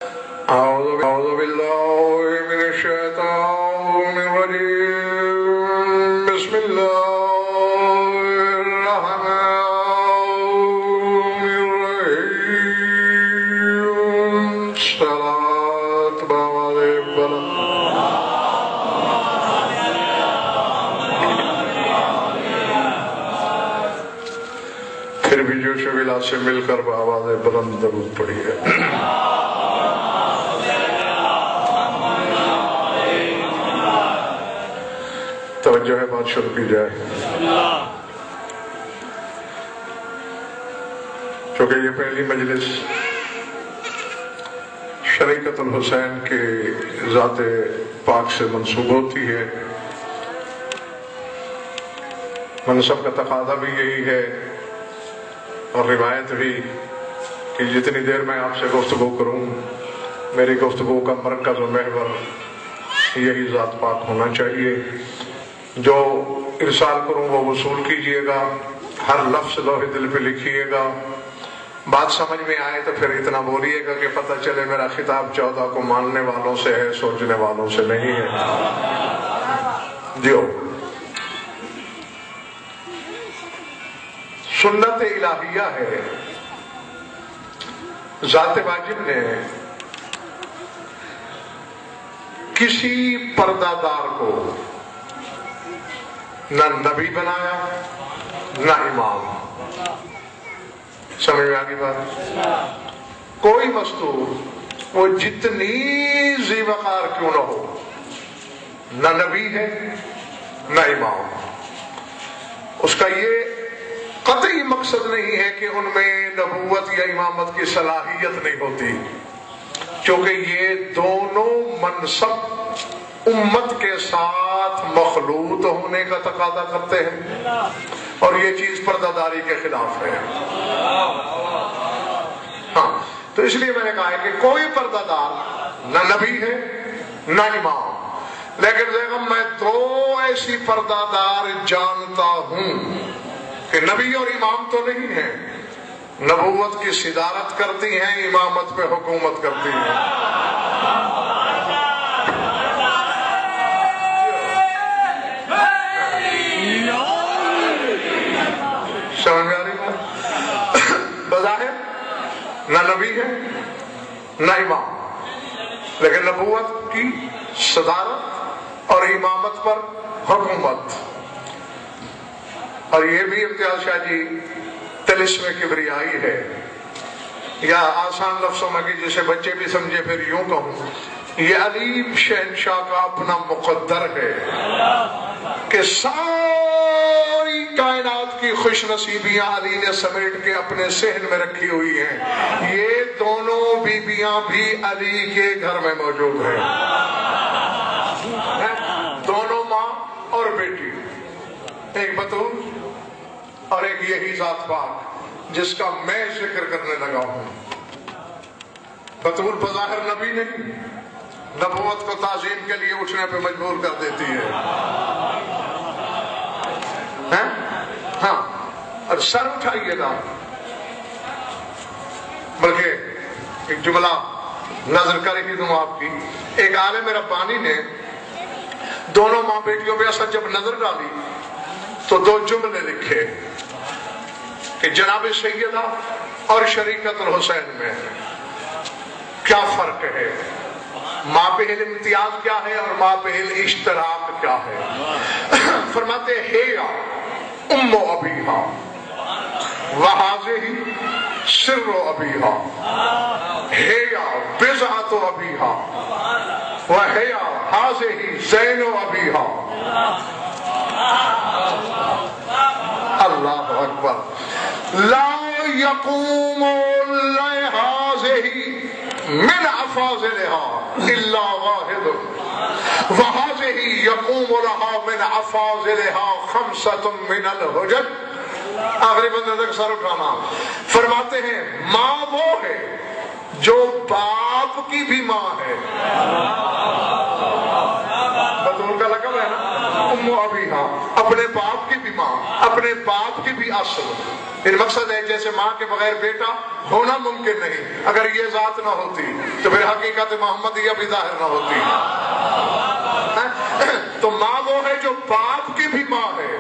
أعوذ بالله من الشيطان الرجيم. بسم الله الرحمن الرحيم. صلاة بآواز بلند. پھر بھی جو شبیلا سے مل کر بآواز بلند درود پڑھیے. توجہ ہے، بات شروع کی جائے. چونکہ یہ پہلی مجلس شریعت الحسین کے ذات پاک سے منسوب ہوتی ہے. منصب کا تقاضا بھی یہی ہے اور روایت بھی کہ جتنی دیر میں آپ سے گفتگو کروں میری گفتگو کا مرکز و محور یہی ذات پاک ہونا چاہیے. جو ارسال کروں وہ وصول کیجئے گا، ہر لفظ لوح دل پہ لکھیے گا. بات سمجھ میں آئے تو پھر اتنا بولیے گا کہ پتہ چلے میرا خطاب 14 کو ماننے والوں سے ہے، سوچنے والوں سے نہیں ہے. سنت الہیہ ہے، ذات واجب نے کسی پردہ دار کو نہ نبی بنایا نہ امام. سمجھ میں آگی بات؟ کوئی مستور وہ جتنی ذی وقار کیوں نہ ہو، نہ نبی ہے نہ امام. اس کا یہ قطعی مقصد نہیں ہے کہ ان میں نبوت یا امامت کی صلاحیت نہیں ہوتی، کیونکہ یہ دونوں منصب امت کے ساتھ مخلوط ہونے کا تقاضا کرتے ہیں اور یہ چیز پردہ داری کے خلاف ہے. ہاں، تو اس لیے میں نے کہا ہے کہ کوئی پردہ دار نہ نبی ہے نہ امام. لیکن دیکھو میں دو ایسی پردہ دار جانتا ہوں کہ نبی اور امام تو نہیں ہیں، نبوت کی صدارت کرتی ہیں، امامت پہ حکومت کرتی ہیں. سمجھ میں آ رہی بات؟ بظاہر نہ نبی ہے نہ امام، لیکن نبوت کی صدارت اور امامت پر حکومت. اور یہ بھی امتیاز شاہ جی طلسم کبریائی ہے، یا آسان لفظوں میں کہ جسے بچے بھی سمجھے پھر یوں کہوں، یہ علی شہنشاہ کا اپنا مقدر ہے کہ ساری کائنات کی خوش نصیبیاں علی نے سمیٹ کے اپنے صحن میں رکھی ہوئی ہیں. یہ دونوں بیویاں بھی علی کے گھر میں موجود ہیں، دونوں ماں اور بیٹی، ایک بطول اور ایک یہی ذات پاک جس کا میں ذکر کرنے لگا ہوں. بطول بظاہر نبی نہیں، نبوت کو تعظیم کے لیے اٹھنے پہ مجبور کر دیتی ہے. ہاں، اور سر اٹھائیے گا. بلکہ ایک جملہ نظر کرے گی تم آپ کی، ایک عالم ربانی نے دونوں ماں بیٹیوں پہ اثر جب نظر ڈالی تو دو جملے لکھے کہ جناب سیدہ اور شریعت الحسین میں کیا فرق ہے، ماں پہ امتیاز کیا ہے اور ماں پہ اشتراک کیا ہے. فرماتے ہے یا ام ابیہا وہذہ سر ابیہا، ہے یا بضعۃ ابیہا وہی ہذہ زین ابیہا. اللہ اکبر. لا یقوم لہذہ من افاضلها الا واحد وهذه يقوم لها من افاضلها خمسة من الحجج. آخری بندے تک سر اٹھانا. فرماتے ہیں ماں وہ ہے جو باپ کی بھی ماں ہے. بطول کا لقب ہے نا ام ابیہا. اپنے باپ کی بھی ماں، اپنے باپ کی بھی اصل. ان مقصد ہے جیسے ماں کے بغیر بیٹا ہونا ممکن نہیں، اگر یہ ذات نہ ہوتی تو پھر حقیقت محمدیہ بھی ظاہر نہ ہوتی. تو ماں وہ ہے جو باپ کی بھی ماں ہے.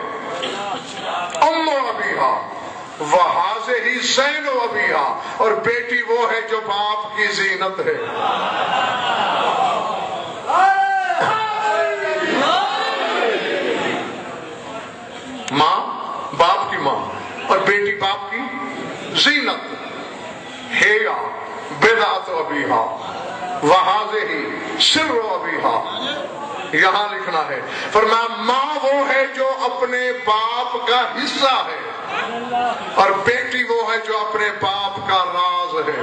ام ابیہا وہذہ زین ابیہا، اور بیٹی وہ ہے جو باپ کی زینت ہے. ماں باپ کی ماں اور بیٹی باپ کی زینت. ہیا بدعت ابیہا وہذہ سر ابیہا. یہاں لکھنا ہے، فرمایا ماں وہ ہے جو اپنے باپ کا حصہ ہے، اور بیٹی وہ ہے جو اپنے باپ کا راز ہے.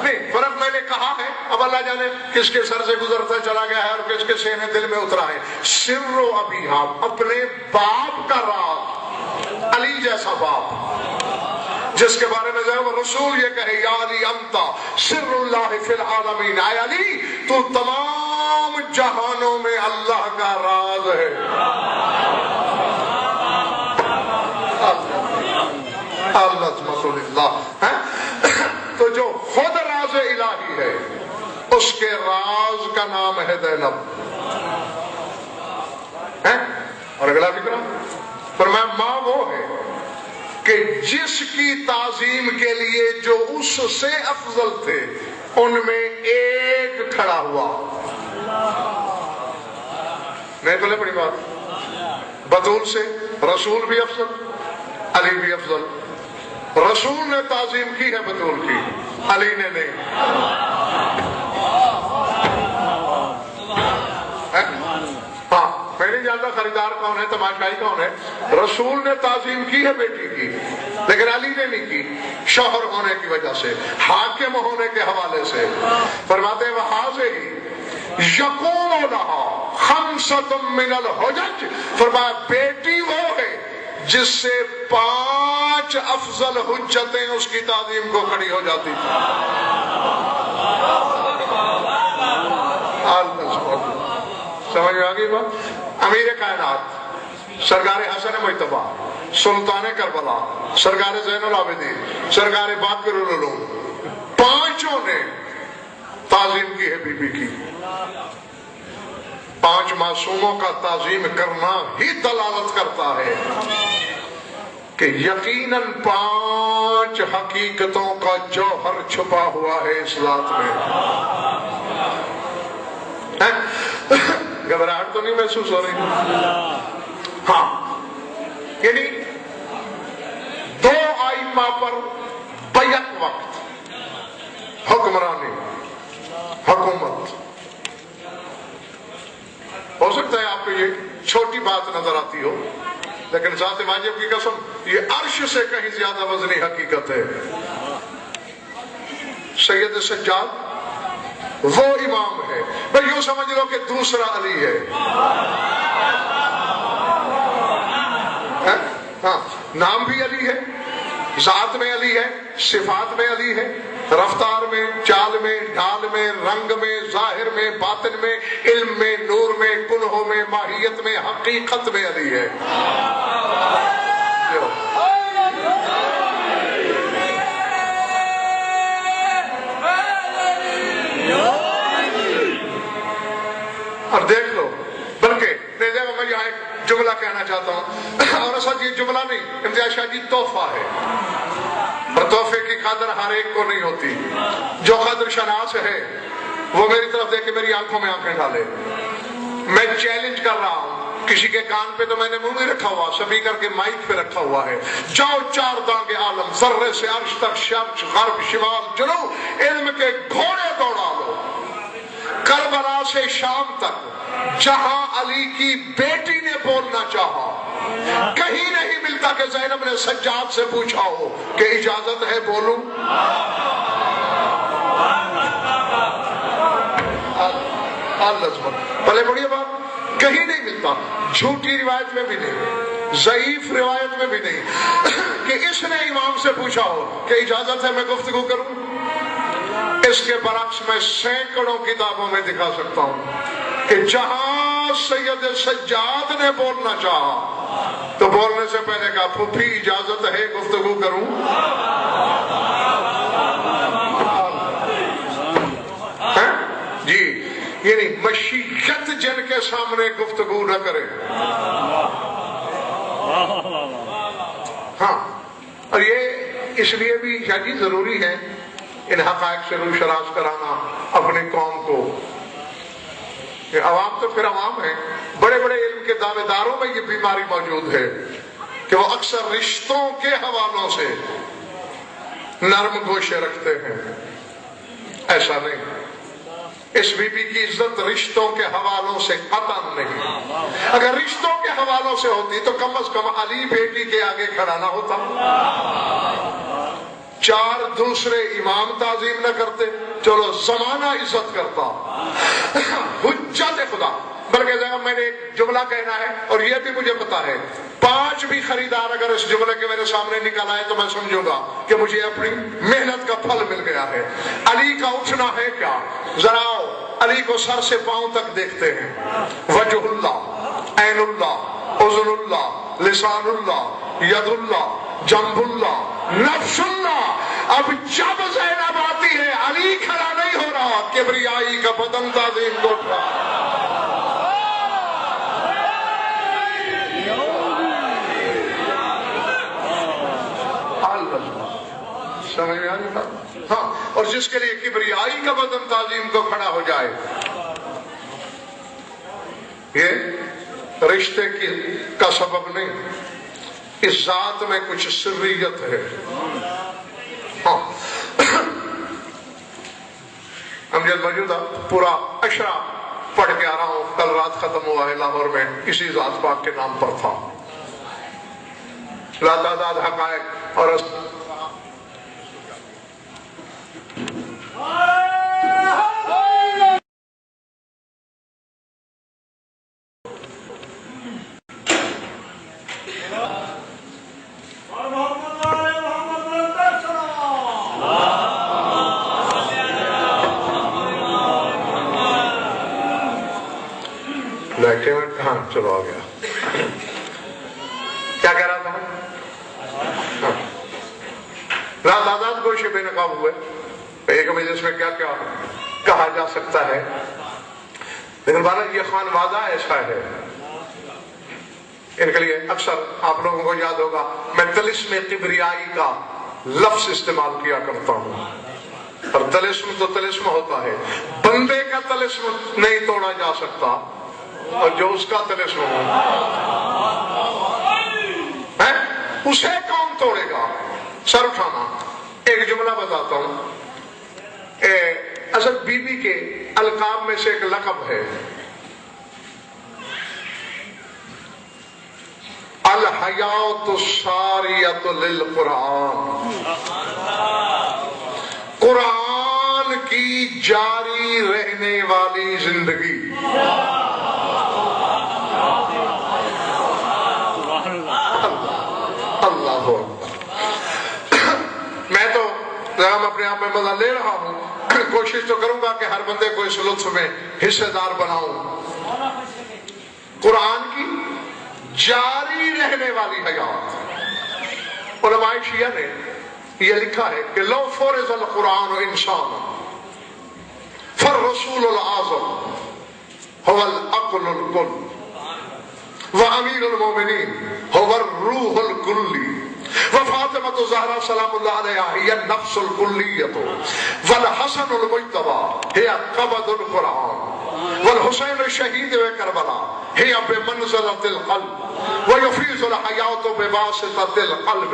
نہیں فرق میں نے کہا ہے، اب اللہ جانے کس کے سر سے گزرتا چلا گیا ہے اور کس کے سینے دل میں اترا ہے. سر و ابیہا، اپنے باپ کا راز. علی جیسا باپ جس کے بارے میں رسول یہ کہے یا علی انتا سر اللہ فی العالمین، اے علی تو تمام جہانوں میں اللہ کا راز ہے. اللہ تو جو خود راز الہی ہے اس کے راز کا نام ہے زینب. اور اگلا فکرہ فرمایا ماں وہ ہے کہ جس کی تعظیم کے لیے جو اس سے افضل تھے ان میں ایک کھڑا ہوا. نہیں بولے بڑی بات، بطول سے رسول بھی افضل، علی بھی افضل. رسول نے تعظیم کی ہے بطول کی، علی نے نہیں. ہاں میں نہیں جانتا خریدار کون ہے، تماشائی کون ہے. رسول نے تعظیم کی ہے بیٹی کی، لیکن علی نے نہیں کی، شوہر ہونے کی وجہ سے، حاکم ہونے کے حوالے سے. فرماتے ہیں وَحَاذِهِ یَقُومُ لَهَا خَمْسَةٌ مِّنَ الْحُجَجِ. فرمایا بیٹی وہ ہے جس سے 5 افضل حجتیں اس کی تعظیم کو کھڑی ہو جاتی تھی. سمجھ میں آگئی بات؟ امیر کائنات سرکار حسن مجتبی، سلطان کربلا، سرکار زین العابدین، سرکار باقر العلوم، 5 نے تعظیم کی ہے بی بی کی. 5 معصوموں کا تعظیم کرنا ہی دلالت کرتا ہے کہ یقیناً 5 حقیقتوں کا جوہر چھپا ہوا ہے اس ذات میں. گھبراہٹ تو نہیں محسوس ہو رہی؟ ہاں یعنی 2 ائمہ پر بیک وقت حکمرانی، حکومت. ہو سکتا ہے آپ کو یہ چھوٹی بات نظر آتی ہو، لیکن ذات واجب کی قسم یہ عرش سے کہیں زیادہ وزنی حقیقت ہے. سید سجاد وہ امام ہے، بھئی یوں سمجھ لو کہ دوسرا علی ہے. ہاں نام بھی علی ہے، ذات میں علی ہے، صفات میں علی ہے، رفتار میں، چال میں، ڈھال میں، رنگ میں، ظاہر میں، باطن میں، علم میں، نور میں، کنہوں میں، ماہیت میں، حقیقت میں علی ہے. اور دیکھ لو، بلکہ میں یہاں ایک جملہ کہنا چاہتا ہوں، اور اصل یہ جملہ نہیں، امتیاز شاہ جی تحفہ ہے، اور تحفے کی قدر ہر ایک کو نہیں ہوتی. جو قدر شناس ہے وہ میری طرف دیکھ کے میری آنکھوں میں آنکھیں ڈالے. میں چیلنج کر رہا ہوں، کسی کے کان پہ تو میں نے منہ نہیں رکھا ہوا، سپیکر کے مائک پہ رکھا ہوا ہے. جاؤ 4 دانگ عالم، ذرے سے عرش تک، شرق غرب شمال جنوب، علم کے گھوڑے دوڑا لو. کربلا سے شام تک جہاں علی کی بیٹی نے بولنا چاہا کہیں نہیں ملتا کہ زینب نے سجاد سے پوچھا ہو کہ اجازت ہے بولوں. بھلے بڑی بات کہیں نہیں ملتا، جھوٹی روایت میں بھی نہیں، ضعیف روایت میں بھی نہیں کہ اس نے امام سے پوچھا ہو کہ اجازت ہے میں گفتگو کروں. اس کے برعکس میں سینکڑوں کتابوں میں دکھا سکتا ہوں کہ جہاں سید سجاد نے بولنا چاہا تو بولنے سے پہلے کہا پھوپھی اجازت ہے گفتگو کروں؟ جی، یعنی مشیت جن کے سامنے گفتگو نہ کرے. ہاں، اور یہ اس لیے بھی شاید ضروری ہے ان حقائق سے روشناس کرانا اپنی قوم کو. عوام تو پھر عوام ہے، بڑے بڑے علم کے دعوے داروں میں یہ بیماری موجود ہے کہ وہ اکثر رشتوں کے حوالوں سے نرم گوشے رکھتے ہیں. ایسا نہیں، اس بی بی کی عزت رشتوں کے حوالوں سے قطعاً نہیں. اگر رشتوں کے حوالوں سے ہوتی تو کم از کم علی بیٹی کے آگے کھڑا نہ ہوتا، 4 دوسرے امام تعظیم نہ کرتے، چلو زمانہ عزت کرتا. حجت خدا. بلکہ میں نے ایک جملہ کہنا ہے اور یہ بھی مجھے پتا ہے 5 بھی خریدار اگر اس جملے کے میرے سامنے نکل آئے تو میں سمجھوں گا کہ مجھے اپنی محنت کا پھل مل گیا ہے. علی کا اٹھنا ہے کیا؟ ذرا علی کو سر سے پاؤں تک دیکھتے ہیں. وجہ اللہ، عین اللہ، اذن اللہ، لسان اللہ، ید اللہ، جنب اللہ، نفس اللہ. اب جب زینب آتی ہے علی کھڑا نہیں ہو رہا، کبریائی کا بدن تعظیم کو اٹھ رہا. سمجھ میں آ رہا؟ ہاں، اور جس کے لیے کبریائی کا بدن تعظیم کو کھڑا ہو جائے، یہ رشتے کا سبب نہیں، اس ذات میں کچھ سریت ہے. ہاں، امجد موجودہ پورا اشرا پڑھ کے آ رہا ہوں، کل رات ختم ہوا ہے لاہور میں، اسی ذات پاک کے نام پر تھا. لاتعداد حقائق اور ہاں چلو آ گیا. کیا کہہ رہا تھا؟ رات آزاد گوشے بے نقاب ہوئے. ایک مجلس میں کیا کیا کہا جا سکتا ہے، لیکن بہرحال یہ خانوادہ ایسا ہے. ان کے لیے اکثر آپ لوگوں کو یاد ہوگا میں طلسم کبریائی کا لفظ استعمال کیا کرتا ہوں. اور طلسم تو طلسم ہوتا ہے، بندے کا طلسم نہیں توڑا جا سکتا، اور جو اس کا طلسم ہو اسے کون توڑے گا؟ سر اٹھانا. ایک جملہ بتاتا ہوں. اصل بی بی کے القاب میں سے ایک لقب ہے الحیات الساریۃ للقرآن، قرآن کی جاری رہنے والی زندگی. اللہ میں تو اپنے آپ میں مزہ لے رہا ہوں، کوشش تو کروں گا کہ ہر بندے کو اس لطف میں حصے دار بناؤں. قرآن کی جاری رہنے والی حیات. علماء شیعہ نے یہ لکھا ہے کہ لو فرض القرآن انسان فالرسول العظم هو العقل الكل وامیر المومنین هو الروح الکلی وفاطمة الزہرا سلام اللہ علیہا هي النفس الکلیۃ والحسن المجتبی هي قبض القرآن والحسین الشہید کربلا هي بمنزلة القلب ويفيض الحیات بواسطة القلب.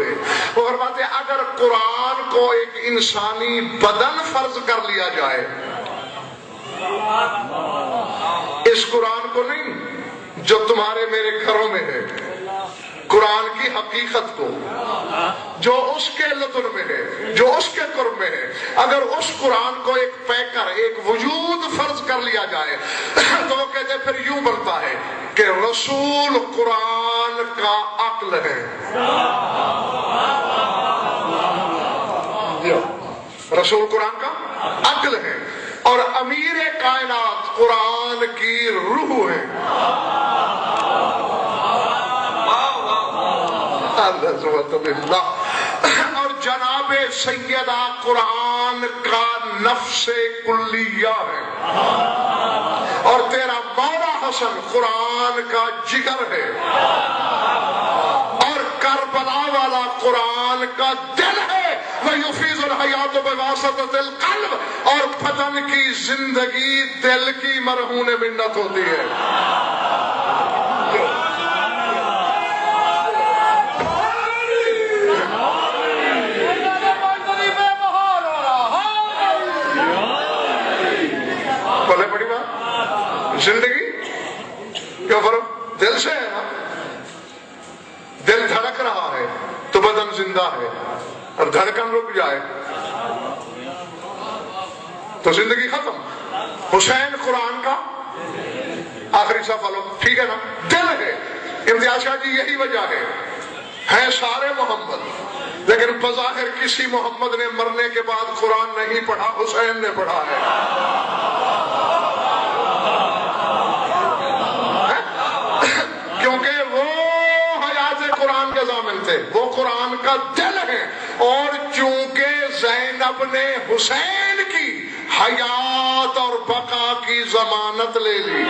وہ فرماتے ہیں اگر قرآن کو ایک انسانی بدن فرض کر لیا جائے، اس قرآن کو نہیں جو تمہارے میرے گھروں میں ہے، قرآن کی حقیقت کو جو اس کے لدن میں ہے، جو اس کے قرب میں ہے، اگر اس قرآن کو ایک پیکر، ایک وجود فرض کر لیا جائے تو وہ کہتے ہیں پھر یوں بنتا ہے کہ رسول قرآن کا عقل ہے. رسول قرآن کا عقل ہے اور امیر کائنات قرآن کی روح ہے. اور جناب سیدہ قرآن کا نفس کلیہ ہے. اور تیرا مولا حسن قرآن کا جگر ہے. اور کربلا والا قرآن کا دل ہے. وَيُفِيضُ الْحَيَاةُ بِوَاسِطَةِ الْقَلْبِ. اور بدن کی زندگی دل کی مرہون منت ہوتی ہے. بولے بڑی بات. زندگی کیا فرق دل سے ہے نا. دل دھڑک رہا ہے تو بدن زندہ ہے, اور دھڑکن رک جائے تو زندگی ختم. حسین قرآن کا آخری صفحہ لو, ٹھیک ہے نا. دل ہے. امتیاز شاہ جی یہی وجہ ہے سارے محمد, لیکن بظاہر کسی محمد نے مرنے کے بعد قرآن نہیں پڑھا, حسین نے پڑھا ہے. کیونکہ وہ حیات قرآن کے ضامن تھے, وہ قرآن کا دل ہے. اور چونکہ زینب نے حسین کی حیات اور بقا کی ضمانت لے لی.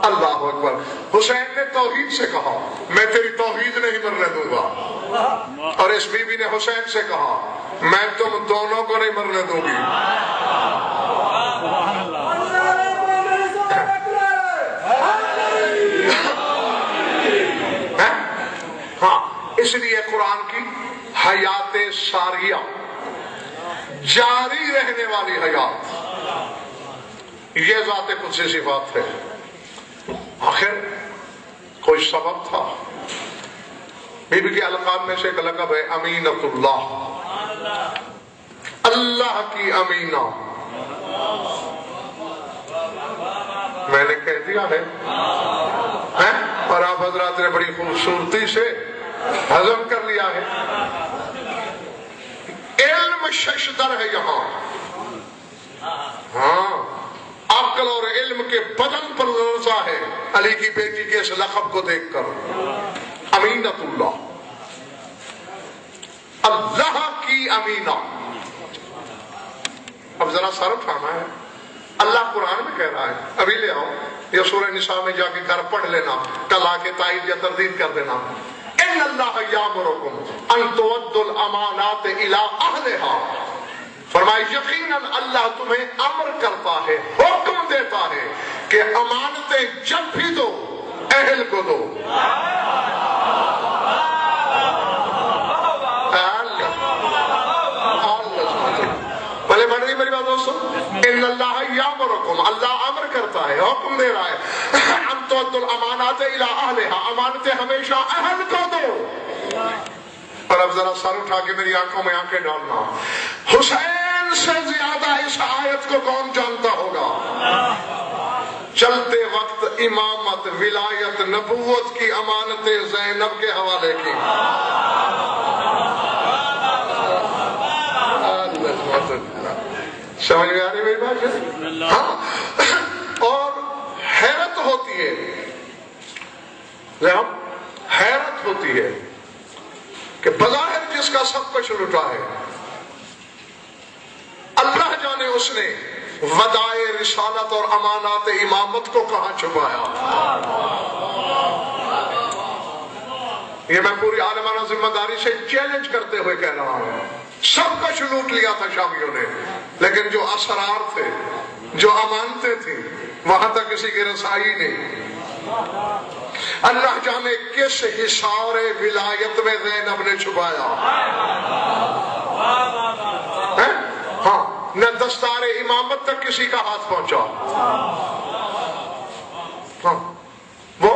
اللہ اکبر. حسین نے توحید سے کہا میں تیری توحید نہیں مرنے دوں گا, اور اس بی بی نے حسین سے کہا میں تم دونوں کو نہیں مرنے دوں گی. ہاں, اس لیے قرآن کی حیات ساریہ, جاری رہنے والی حیات, یہ ذات قدسی صفات ہے. آخر کوئی سبب تھا. بی بی کے القاب میں سے ایک لقب ہے امینت اللہ, اللہ کی امینہ. میں نے کہہ دیا ہے, اور آپ حضرات نے بڑی خوبصورتی سے ہضم کر لیا ہے. علم ششدر ہے یہاں. ہاں, عقل اور علم کے بدن پر لرزا ہے علی کی بیٹی کے اس لقب کو دیکھ کر. امینت اللہ, اللہ کی امینہ. اب ذرا سر اٹھانا ہے. اللہ قرآن میں کہہ رہا ہے, ابھی لے آؤ یہ سورہ نساء میں جا کے گھر پڑھ لینا, کل آ کے تائید یا تردید کر دینا. ان اللہ یامرکم ان تؤدوا الامانات الی اہلہا. فرمائے یقیناً اللہ تمہیں امر کرتا ہے, حکم دیتا ہے کہ امانتیں جب بھی دو اہل کو دو. بھلے بڑھ رہی میری بات دوستو. ان اللہ یامرکم, اللہ امر کرتا ہے, حکم دے رہا ہے ان تؤدوا الامانات الی اہلہا, امانتیں ہمیشہ اہل کو دو. اور اب ذرا سر اٹھا کے میری آنکھوں میں آنکھیں ڈالنا. حسین سے زیادہ اس آیت کو کون جانتا ہوگا؟ چلتے وقت امامت, ولایت, نبوت کی امانتیں زینب کے حوالے کی. سمجھ میں آ رہی میری بات؟ ہاں. اور حیرت ہوتی ہے, حیرت ہوتی ہے کہ بظاہر جس کا سب کچھ لٹا ہے, اللہ جانے اس نے ودائع رسالت اور امانات امامت کو کہاں چھپایا. یہ میں پوری عالمانہ ذمہ داری سے چیلنج کرتے ہوئے کہہ رہا ہوں. سب کچھ لوٹ لیا تھا شامیوں نے, لیکن جو اسرار تھے, جو امانتیں تھیں, وہاں تک کسی کی رسائی نہیں. اللہ جانے کس حصار ولایت میں زینب نے چھپایا. ہاں, نہ دستار امامت تک کسی کا ہاتھ پہنچا. ہاں, وہ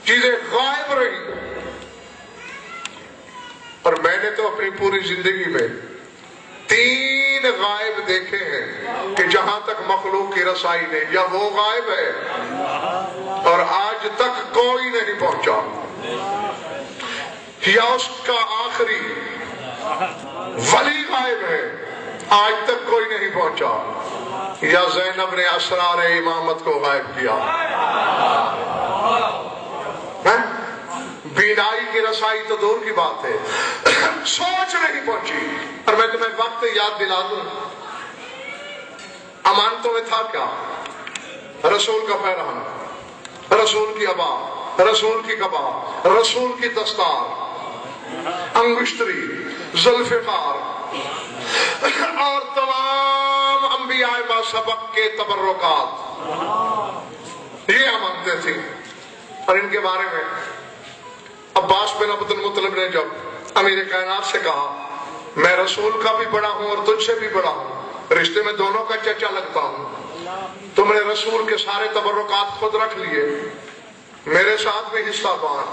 چیزیں غائب رہی. اور میں نے تو اپنی پوری زندگی میں 3 غائب دیکھے ہیں کہ جہاں تک مخلوق کی رسائی نہیں, یا وہ غائب ہے اور آج تک کوئی نہیں پہنچا, یا اس کا آخری ولی غائب ہے، آج تک کوئی نہیں پہنچا، یا زینب نے اسرار امامت کو غائب کیا؟ بینائی کی رسائی تو دور کی بات ہے، سوچ نہیں پہنچی۔ اور میں تمہیں وقت یاد دلا دوں، امانتوں میں تھا کیا؟ رسول کا پیرہن، رسول کی عبا، رسول کی قبا، رسول کی دستار، انگشتری، ذوالفقار اور تمام انبیاء ما سبق کے تبرکات، یہ امانتیں تھیں۔ اور ان کے بارے میں عباس بن عبد المطلب نے جب امیر کائنات سے کہا میں رسول کا بھی بڑا ہوں اور تجھ سے بھی بڑا ہوں، رشتے میں دونوں کا چچا لگتا ہوں، تم نے رسول کے سارے تبرکات خود رکھ لیے، میرے ساتھ بھی حصہ بانٹ۔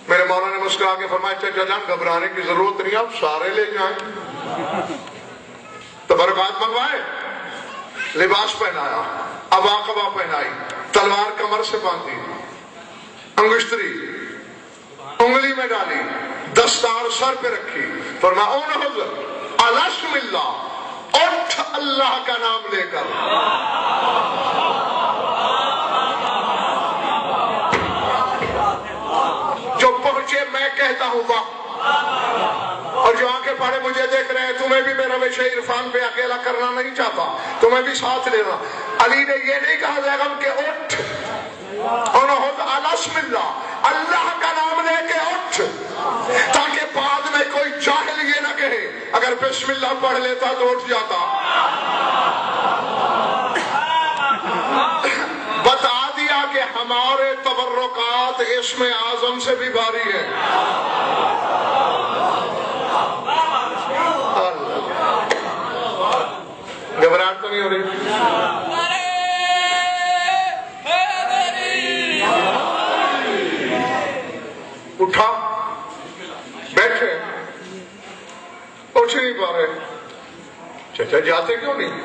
میرے مولا نے مسکرا کے فرمایا چچا جان گھبرانے کی ضرورت نہیں، آپ سارے لے جائیں۔ تبرکات منگوائے، لباس پہنایا، عبا پہنائی، تلوار کمر سے باندھی، انگشتری انگلی میں ڈالی، دستار سر پہ رکھی، فرمایا انہض الاسم اللہ، اٹھ اللہ کا نام لے کر۔ جو پہنچے میں کہتا ہوں واہ، اور جو آنکھیں پاڑے مجھے دیکھ رہے ہیں، تمہیں بھی میرا ویشہ عرفان پہ اکیلا کرنا نہیں چاہتا، تمہیں بھی ساتھ لینا۔ علی نے یہ نہیں کہا بیگم کہ اٹھ، انہض الاسم اللہ، اللہ کا نام لے کے اٹھ، تاکہ بعد میں کوئی جاہل یہ نہ کہے اگر بسم اللہ پڑھ لیتا تو اٹھ جاتا۔ بتا دیا کہ ہمارے تبرکات اسم اعظم سے بھی بھاری ہے۔ گھبراہٹ تو نہیں ہو رہی؟ اٹھا، بیٹھے، اٹھ نہیں پا رہے، چچا جاتے کیوں نہیں؟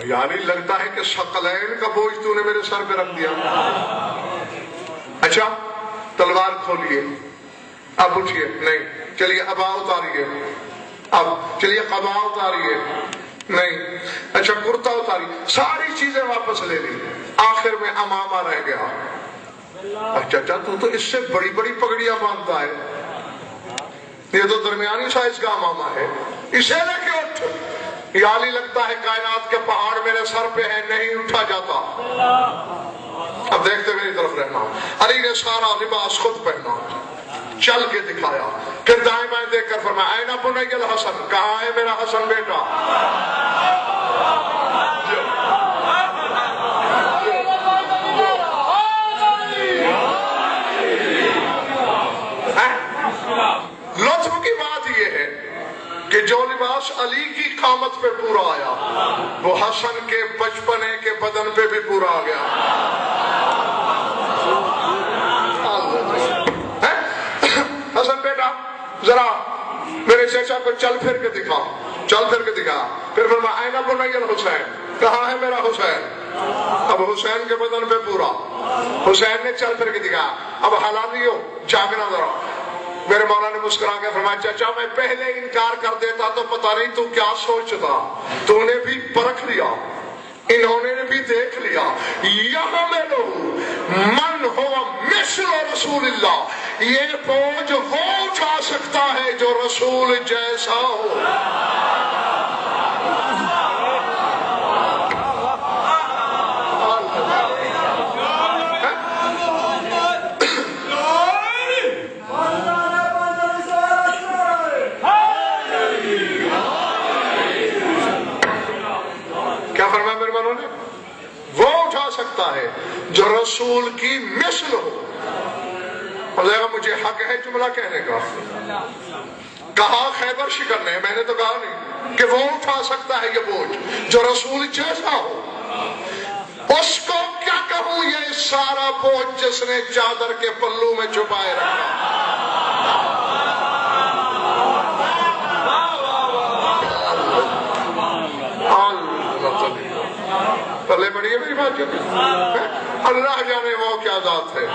یعنی لگتا ہے کہ ثقلین کا بوجھ تو نے میرے سر پہ رکھ دیا۔ اچھا تلوار کھولیے، اب اٹھیے، نہیں، چلیے ابا اتاریے، اب چلیے قبا اتاریے، نہیں، اچھا کرتا اتاریے، ساری چیزیں واپس لے لی، آخر میں امامہ رہ گیا۔ چچا تو اس سے بڑی بڑی پگڑیاں باندھتا ہے، یہ تو درمیانی سائز کا امامہ ہے، اسے لے کے اٹھ۔ یا علی لگتا ہے کائنات کے پہاڑ میرے سر پہ ہے، نہیں اٹھا جاتا۔ اب دیکھتے میری طرف رہنا۔ علی نے سارا لباس خود پہنا، چل کے دکھایا، پھر دائیں بائیں دیکھ کر فرمایا اینا بنی الحسن، کہاں ہے میرا حسن بیٹا؟ لطف کی بات یہ ہے کہ جو لباس علی کی قامت پہ پورا آیا وہ حسن کے بچپنے کے بدن پہ بھی پورا آ گیا۔ حسن بیٹا ذرا میرے چچا کو چل پھر کے دکھا، چل پھر کے دکھا، پھر فرمایا اینا بنی الحسین، کہاں ہے میرا حسین؟ اب حسین کے بدن پہ پورا، حسین نے چل پھر کے دکھا، اب حلالیو جاگنا ذرا۔ میرے مولا نے مسکرا کے فرمایا چچا میں پہلے انکار کر دیتا تو پتہ نہیں تو کیا سوچتا، تو نے بھی پرکھ لیا، انہوں نے بھی دیکھ لیا، یحملہ من ہوا مثل رسول اللہ، یہ بوجھ وہ اٹھا سکتا ہے جو رسول جیسا ہو۔ سکتا ہے جو رسول کی مثل ہو۔ اور مجھے حق ہے جملہ کہنے کا، کہا خیبر شکر نے، میں نے تو کہا نہیں کہ وہ اٹھا سکتا ہے یہ بوجھ جو رسول جیسا ہو۔ اس کو کیا کہوں یہ سارا بوجھ جس نے چادر کے پلو میں چھپائے رکھا۔ پلے بڑی ہے میری بات، اللہ جانے وہ کیا ذات ہے،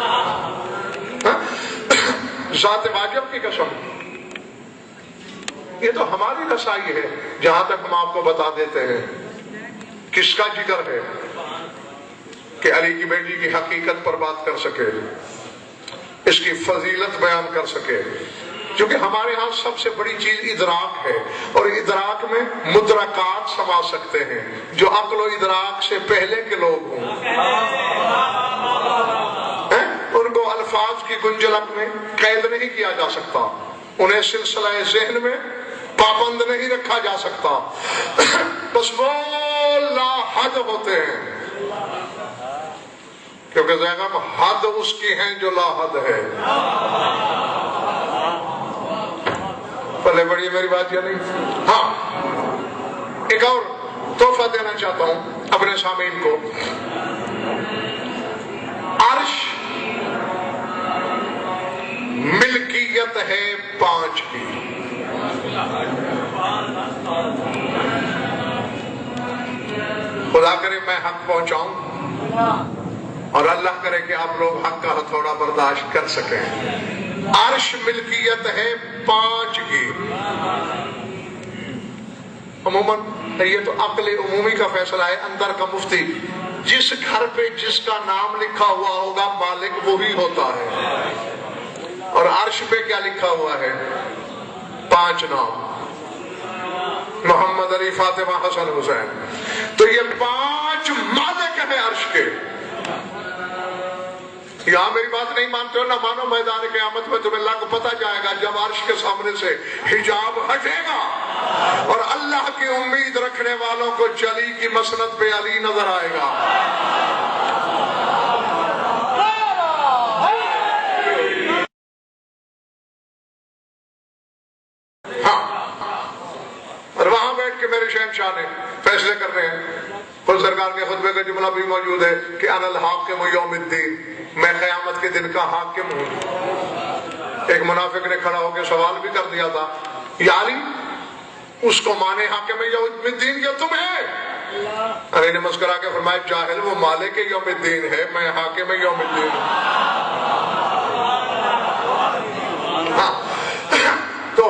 ذات واجب کی قسم، یہ تو ہماری رسائی ہے جہاں تک ہم آپ کو بتا دیتے ہیں. کس کا جگر ہے کہ علی کی بیٹی کی حقیقت پر بات کر سکے, اس کی فضیلت بیان کر سکے. کیونکہ ہمارے ہاں سب سے بڑی چیز ادراک ہے, اور ادراک میں مدرکات سما سکتے ہیں جو عقل و ادراک سے پہلے کے لوگ ہوں. ان کو الفاظ کی گنجلک میں قید نہیں کیا جا سکتا, انہیں سلسلہ ذہن میں پابند نہیں رکھا جا سکتا. بس وہ لا حد ہوتے ہیں, کیونکہ زینب حد اس کی ہیں جو لا حد ہے. پہلے بڑی میری بات یا نہیں؟ ہاں, ایک اور تحفہ دینا چاہتا ہوں اپنے سامعین کو. عرش ملکیت ہے 5 کی. خدا کرے میں حق پہنچاؤں, اور اللہ کرے کہ آپ لوگ حق کا ہتھوڑا برداشت کر سکیں. عرش ملکیت ہے 5 کی. عموماً یہ تو عقل عمومی کا فیصلہ ہے, اندر کا مفتی جس گھر پہ جس کا نام لکھا ہوا ہوگا مالک وہی ہوتا ہے. اور عرش پہ کیا لکھا ہوا ہے؟ 5 نام, محمد علی, فاطمہ, حسن, حسین. تو یہ 5 مالک ہیں عرش کے. یہاں میری بات نہیں مانتے ہو نہ مانو, میدان قیامت میں تمہیں اللہ کو پتہ جائے گا جب عرش کے سامنے سے حجاب ہٹے گا اور اللہ کی امید رکھنے والوں کو علی کی مسند پہ علی نظر آئے گا. ہاں, اور وہاں بیٹھ کے میرے شہنشاہ نے فیصلے کر رہے ہیں. خود سرکار کے خطبے کا جملہ بھی موجود ہے کہ انا الحاکم یوم الدین, میں قیامت کے دن کا حاکم ہوں. ایک منافق نے کھڑا ہو کے سوال بھی کر دیا تھا, یا علی اس کو مانے حاکم یوم الدین کیا تم ہے؟ علی نے مسکرا کے فرمایا, جاہل, وہ مالک یوم الدین ہے, میں حاکم یوم الدین ہوں. ہاں, تو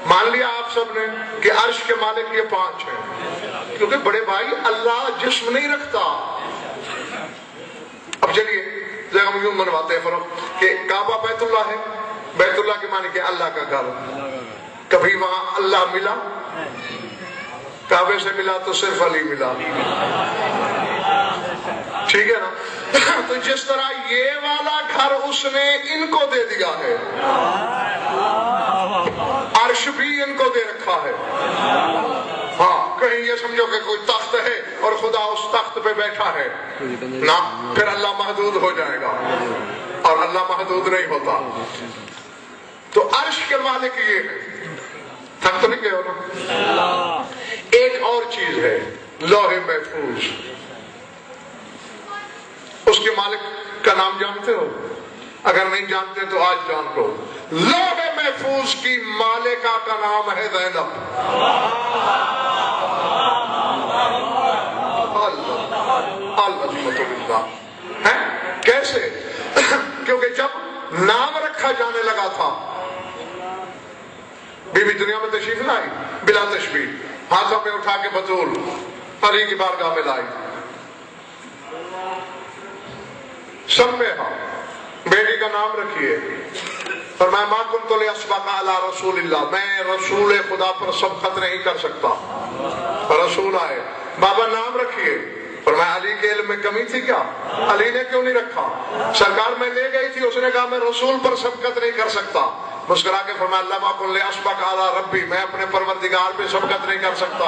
مان لیا آپ سب نے کہ عرش کے مالک یہ 5 ہیں, کیونکہ بڑے بھائی اللہ جسم نہیں رکھتا. اب چلیے ہم یوں منواتے ہیں فرق کہ کعبہ بیت اللہ ہے, بیت اللہ کے معنی کہ اللہ کا گھر. کبھی وہاں اللہ ملا, کعبے سے ملا تو صرف علی ملا. ٹھیک ہے نا؟ تو جس طرح یہ والا گھر اس نے ان کو دے دیا ہے, عرش بھی ان کو دے رکھا ہے. ہاں, کہیں یہ سمجھو کہ کوئی تخت ہے اور خدا اس تخت پہ بیٹھا ہے نہ, پھر اللہ محدود ہو جائے گا, اور اللہ محدود نہیں ہوتا. تو عرش کے مالک یہ ہے. تھک تو نہیں گئے ہو نا؟ ایک اور چیز ہے لوح محفوظ. اس کے مالک کا نام جانتے ہو؟ اگر نہیں جانتے تو آج جان لو. لوح محفوظ کی مالکہ کا نام ہے زینب. کیسے؟ کیونکہ جب نام رکھا جانے لگا تھا, بی بی دنیا میں تشریف لائی بلا تشبیہ, ہاتھوں پہ اٹھا کے بطول علی کی بارگاہ میں لائی. سب میں ہاں بیٹی کا نام رکھیے, فرمایا ما کنت لاسبق علی رسول اللہ, میں رسول خدا پر سبقت نہیں کر سکتا. رسول آئے, بابا نام رکھیے. فرمایا علی کے علم میں کمی تھی کیا؟ علی نے کیوں نہیں رکھا؟ سرکار میں لے گئی تھی, اس نے کہا میں رسول پر سبقت نہیں کر سکتا. مسکرا کے فرمایا اللہ ما کنت لاسبق علی ربی, میں اپنے پروردگار پہ سبقت نہیں کر سکتا.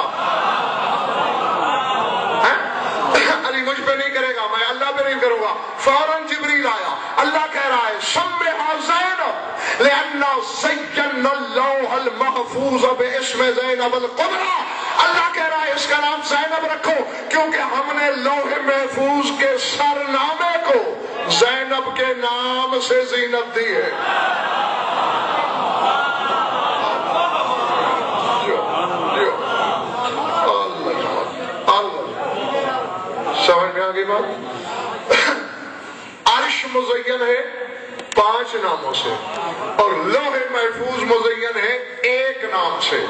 علی مجھ پہ نہیں کرے گا, میں اللہ پہ نہیں کروں گا. فوراً جبریل آیا, اللہ کہہ رہا ہے سمھا زینب لأن زینا اللوح المحفوظ باسم زینب الکبریٰ. اللہ کہہ رہا ہے اس کا نام زینب رکھو کیونکہ ہم نے لوح محفوظ کے سرنامے کو زینب کے نام سے زینت دی ہے. سمجھ میں آگئی بات؟ عرش مزین ہے 5 ناموں سے, اور لوح محفوظ مزین ہے 1 نام سے.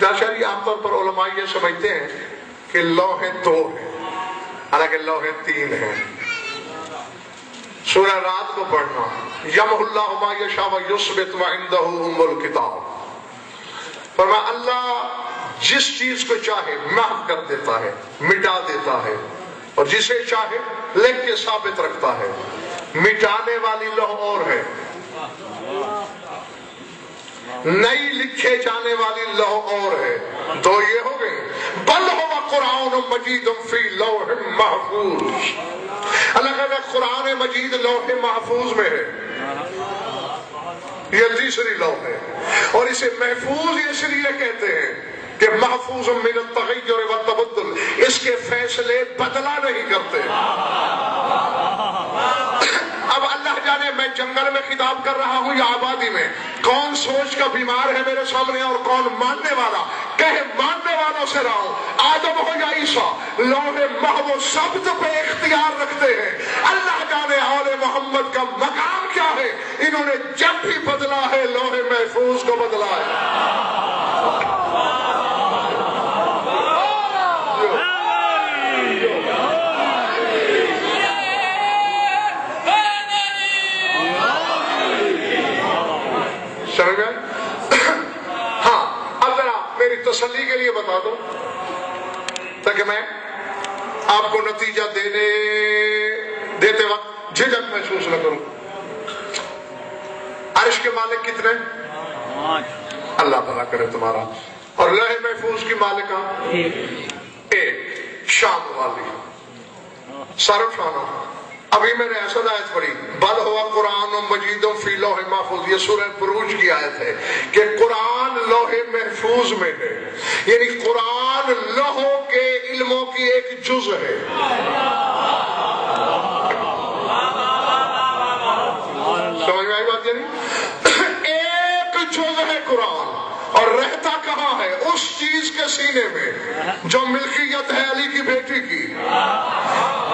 داشاری عام طور پر علماء یہ سمجھتے ہیں کہ لوح 2 ہیں، حالانکہ لوح 3 ہیں. سورہ رات کو پڑھنا، یمحو اللہ ما یشاء ویثبت وعندہ ام الکتاب. فرمایا اللہ جس چیز کو چاہے محو کر دیتا ہے، مٹا دیتا ہے، اور جسے چاہے لکھ کے ثابت رکھتا ہے. مٹانے والی لوح اور ہے، نئی لکھے جانے والی لوح اور ہے. تو یہ ہو گئے. بل ہوا قرآن مجید فی لوح محفوظ. اللہ کہتا ہے قرآن مجید لوح محفوظ میں ہے. یہ تیسری لوح ہے، اور اسے محفوظ اس لیے کہتے ہیں کہ محفوظ من التغیر والتبدل، اس کے فیصلے بدلا نہیں کرتے. اب اللہ جانے میں جنگل میں خطاب کر رہا ہوں یا آبادی میں، کون سوچ کا بیمار ہے میرے سامنے اور کون ماننے والا. کہے ماننے والوں سے رہا ہوں، آدم ہو یا عیسیٰ، لوح محو ثبت پہ اختیار رکھتے ہیں. اللہ جانے آل محمد کا مقام کیا ہے. انہوں نے جب بھی بدلا ہے لوح محفوظ کو بدلا ہے. ہاں اب ذرا میری تسلی کے لیے بتا دو تاکہ میں آپ کو نتیجہ دیتے وقت جھجک محسوس نہ کروں. عرش کے مالک کتنے؟ اللہ بھلا کرے تمہارا. اور لوح محفوظ کی مالکہ ایک، شام والی. سر اٹھانا. ابھی میں نے ایسا آیت پڑھی، بل ہوا قرآن مجید فی لوح محفوظ. یہ سورہ بروج کی آیت ہے کہ قرآن لوح محفوظ میں ہے، یعنی قرآن لوحوں کے علموں کی ایک جز ہے. سمجھ میں آئی بات؟ یعنی ایک جز ہے قرآن، اور رہتا کہاں ہے؟ اس چیز کے سینے میں جو ملکیت ہے علی کی بیٹی کی.